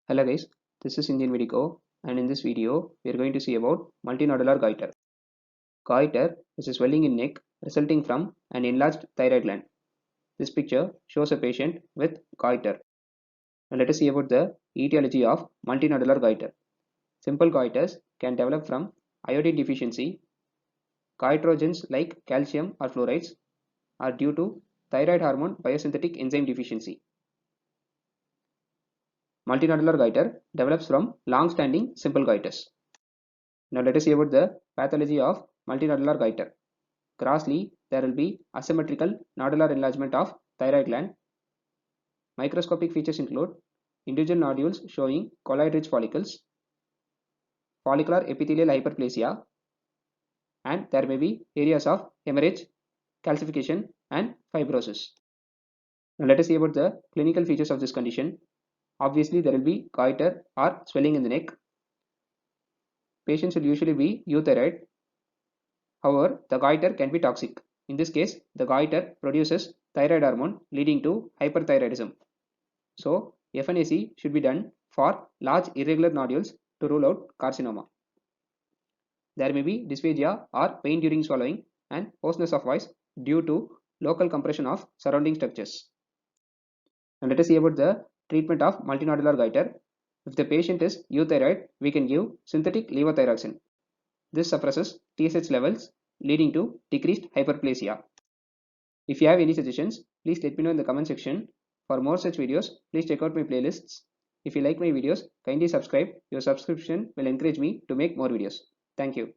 Hello guys, this is Indian Medico, and in this video we are going to see about multinodular goiter. Goiter is a swelling in neck resulting from an enlarged thyroid gland. This picture shows a patient with goiter. Now let us see about the etiology of multinodular goiter. Simple goiters can develop from iodine deficiency. Goitrogens like calcium or fluorides are due to thyroid hormone biosynthetic enzyme deficiency. Multinodular goiter develops from long-standing simple goiters. Now let us see about the pathology of multinodular goiter. Grossly, there will be asymmetrical nodular enlargement of thyroid gland. Microscopic features include individual nodules showing colloid-rich follicles, follicular epithelial hyperplasia, and there may be areas of hemorrhage, calcification, and fibrosis. Now let us see about the clinical features of this condition. Obviously, there will be goiter or swelling in the neck. Patients will usually be euthyroid. However, the goiter can be toxic. In this case, the goiter produces thyroid hormone leading to hyperthyroidism. So, FNAC should be done for large irregular nodules to rule out carcinoma. There may be dysphagia or pain during swallowing and hoarseness of voice due to local compression of surrounding structures. Now let us see about the treatment of multinodular goiter. If the patient is euthyroid, we can give synthetic levothyroxine. This suppresses TSH levels leading to decreased hyperplasia. If you have any suggestions, please let me know in the comment section. For more such videos, please check out my playlists. If you like my videos, kindly subscribe. Your subscription will encourage me to make more videos. Thank you.